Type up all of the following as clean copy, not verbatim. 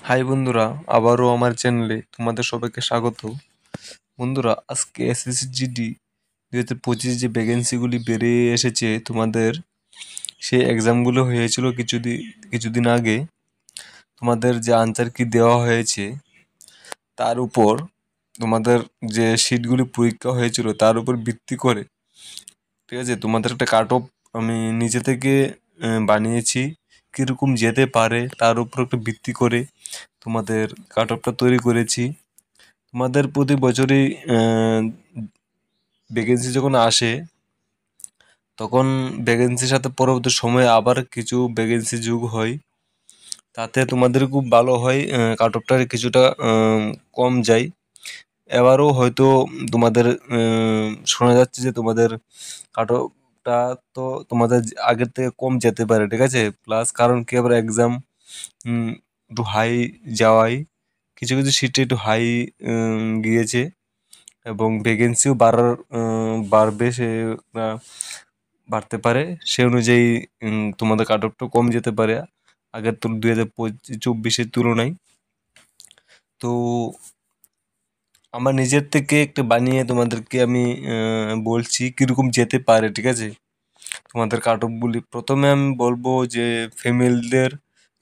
High বন্ধুরা, আবারও আমার চ্যানেলে তোমাদের সবাইকে স্বাগত। বন্ধুরা, আজকে এসএসসি জিডি 2025 যে ভ্যাকেন্সিগুলি বেরিয়ে এসেছে তোমাদের, সেই এক্সামগুলো হয়েছিল কিছুদিন আগে। তোমাদের যে আনসার কি দেওয়া হয়েছে তার উপর, তোমাদের যে সিটগুলি পরীক্ষা হয়েছিল তার উপর ভিত্তি করে, ঠিক আছে, তোমাদের একটা কাট অফ আমি নিজে থেকে বানিয়েছি। কীরকম যেতে পারে তার উপর একটা ভিত্তি করে তোমাদের কাট অফটা তৈরি করেছি। তোমাদের প্রতি বছরই ভ্যাকেন্সি যখন আসে, তখন ভ্যাকেন্সির সাথে পরবর্তী সময়ে আবার কিছু ভ্যাকেন্সি যোগ হয়। তাতে তোমাদের খুব ভালো হয়, কাট অফটা কিছুটা কম যায়। এবারও হয়তো তোমাদের শোনা যাচ্ছে যে তোমাদের কাট অফটা তো তোমাদের আগের থেকে কম যেতে পারে, ঠিক আছে। প্লাস কারণ কি, আবার এক্সাম একটু হাই যাওয়ায় কিছু কিছু সিটে একটু হাই গিয়েছে, এবং ভ্যাকেন্সিও বাড়বে, সে বাড়তে পারে। সে অনুযায়ী তোমাদের কাট অফটা কম যেতে পারে আগের 2024-এর তুলনায়। তো আমার নিজের থেকে একটু বানিয়ে তোমাদেরকে আমি বলছি কীরকম যেতে পারে, ঠিক আছে। তোমাদের কাট অফগুলি প্রথমে আমি বলবো যে ফিমেলদের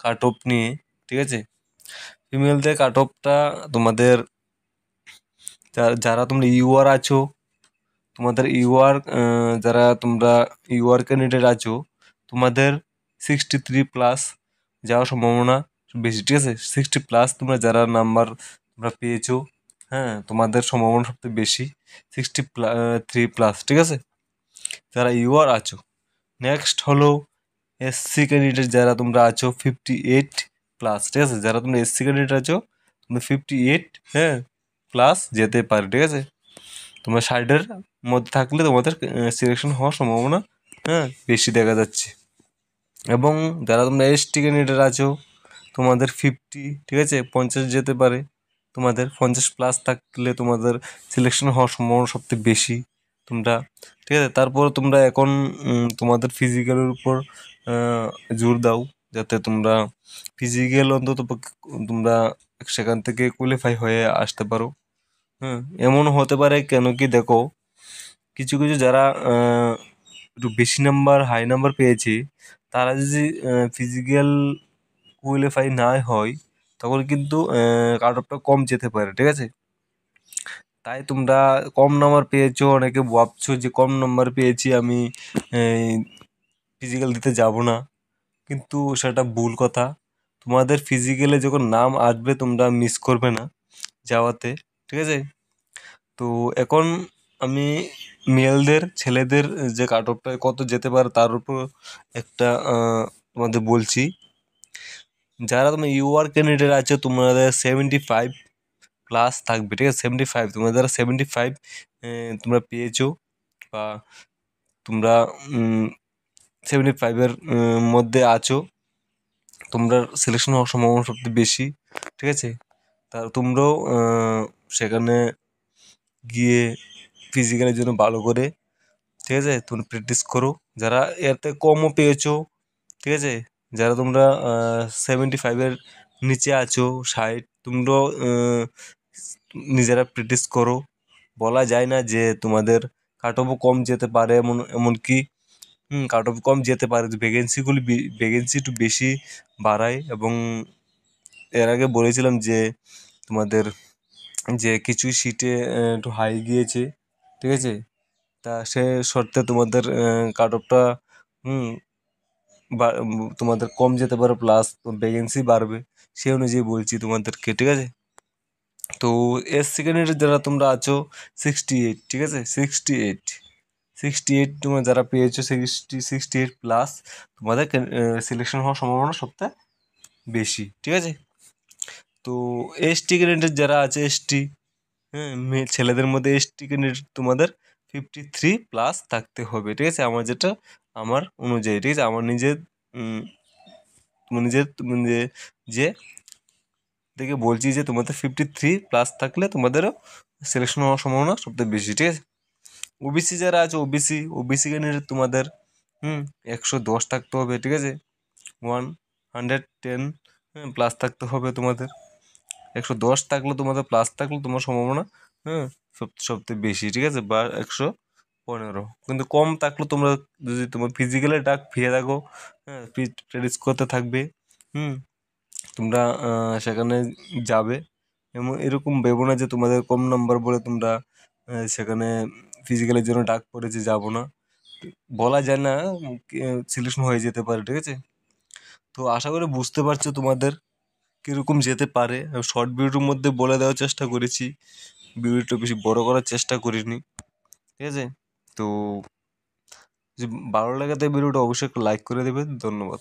কাট অফ নিয়ে, ঠিক আছে। ফিমেলদের কাট অফটা তোমাদের, যারা তোমরা ইউআর আছো, তোমাদের ইউআর, যারা তোমরা ইউআর ক্যান্ডিডেট আছো, তোমাদের 63+ যাওয়ার সম্ভাবনা বেশি, ঠিক আছে। 60+ তোমরা যারা নাম্বার তোমরা পেয়েছো, হ্যাঁ, তোমাদের সম্ভাবনা সবথেকে বেশি 63+, ঠিক আছে, যারা ইউআর আছো। নেক্সট হলো এসসি ক্যান্ডিডেট যারা তোমরা আছো 58+, ঠিক আছে। যারা তোমরা এসসি ক্যান্ডিডেট আছো, তোমরা 58, হ্যাঁ, প্লাস যেতে পারে, ঠিক আছে। তোমরা ষাটের মধ্যে থাকলে তোমাদের সিলেকশন হওয়ার সম্ভাবনা, হ্যাঁ, বেশি দেখা যাচ্ছে। এবং যারা তোমরা এসটি ক্যান্ডিডেট আছো, তোমাদের 50, ঠিক আছে, 50 যেতে পারে। তোমাদের 50+ থাকলে তোমাদের সিলেকশন হওয়ার সম্ভাবনা সবথেকে বেশি তোমরা, ঠিক আছে। তারপর তোমরা এখন তোমাদের ফিজিক্যালের উপর জোর দাও, যাতে তোমরা ফিজিক্যাল অন্তত তোমরা সেখান থেকে কোয়ালিফাই হয়ে আসতে পারো। হ্যাঁ, এমন হতে পারে, কেন কি দেখো, কিছু কিছু যারা একটু বেশি নাম্বার হাই নাম্বার পেয়েছে, তারা যদি ফিজিক্যাল কোয়ালিফাই না হয়, তখন কিন্তু কাট অফটা কম যেতে পারে, ঠিক আছে। তাই তোমরা কম নাম্বার পেয়েছো, অনেকে ভাবছো যে কম নাম্বার পেয়েছি আমি ফিজিক্যাল দিতে যাব না, কিন্তু সেটা ভুল কথা। তোমাদের ফিজিক্যালে যখন নাম আসবে তোমরা মিস করবে না যাওয়াতে, ঠিক আছে। তো এখন আমি মেলদের, ছেলেদের যে কাট অফটা কত যেতে পারে তার উপর একটা তোমাদের বলছি। যারা তোমরা ইউআর ক্যান্ডিডেট আছে, তোমাদের 75+ থাকবে, ঠিক আছে। 75, তোমরা যারা 75 তোমরা পেয়েছো, বা তোমরা 75-এর মধ্যে আছো, তোমরা সিলেকশন হওয়ার সম্ভাবনা সবচেয়ে বেশি, ঠিক আছে। তা তোমরাও সেখানে গিয়ে ফিজিক্যালের জন্য ভালো করে, ঠিক আছে, তুমি প্র্যাকটিস করো। যারা এতে কমও পেয়েছো, ঠিক আছে, যারা তোমরা 75-এর নিচে আছো, 60, তোমরাও নিজেরা প্র্যাকটিস করো। বলা যায় না যে তোমাদের কাট অফও কম যেতে পারে, এমনকি কাট অফ কম যেতে পারে, ভ্যাকেন্সি একটু বেশি বাড়ায়। এবং এর আগে বলেছিলাম যে তোমাদের যে কিছু সিটে একটু হাই গিয়েছে, ঠিক আছে। তা সে শর্তে তোমাদের কাট অফটা তোমাদের কম যেতে পারে, প্লাস ভ্যাকেন্সি বাড়বে, সেই অনুযায়ী বলছি তোমাদেরকে, ঠিক আছে। তো এসসি ক্যান্ডিডেট যারা তোমরা আছো 68, ঠিক আছে, 68 তোমরা যারা পেয়েছো 68+, তোমাদের সিলেকশন হওয়ার সম্ভাবনা সবথেকে বেশি, ঠিক আছে। তো এসটি ক্যান্ডিডেট যারা আছে, এসটি, হ্যাঁ, ছেলেদের মধ্যে এসটি ক্যান্ডিডেট তোমাদের 53+ থাকতে হবে, ঠিক আছে। আমার অনুযায়ী, ঠিক আছে, আমার নিজের নিজের যে দেখে বলছি যে তোমাদের 53+ থাকলে তোমাদেরও সিলেকশন হওয়ার সম্ভাবনা সবথেকে বেশি, ঠিক আছে। ওবিসি যারা আছে, ওবিসি ক্যান্ডিডেট তোমাদের 110 থাকতে হবে, ঠিক আছে, 110, হ্যাঁ, প্লাস থাকতে হবে তোমাদের। 110 থাকলে তোমাদের, প্লাস থাকলে তোমার সম্ভাবনা, হ্যাঁ, সবথেকে বেশি, ঠিক আছে, বা 115। কিন্তু কম থাকলে তোমরা, যদি তোমার ফিজিক্যালি ডাক ফিরে থাকো, হ্যাঁ, প্র্যাকটিস করতে থাকবে, হুম, তোমরা সেখানে যাবে। এবং এরকম ভেবো না যে তোমাদের কম নাম্বার বলে তোমরা সেখানে ফিজিক্যালের জন্য ডাক পড়েছে, যাবো না। বলা যায় না, সিলেকশন হয়ে যেতে পারে, ঠিক আছে। তো আশা করি বুঝতে পারছো তোমাদের কিরকম যেতে পারে। শর্ট ভিডিওর মধ্যে বলে দেওয়ার চেষ্টা করেছি, ভিডিওটা বেশি বড় করার চেষ্টা করিনি, ঠিক আছে। তো যদি ভালো লাগে তাই ভিডিওটা অবশ্যই লাইক করে দেবেন। ধন্যবাদ।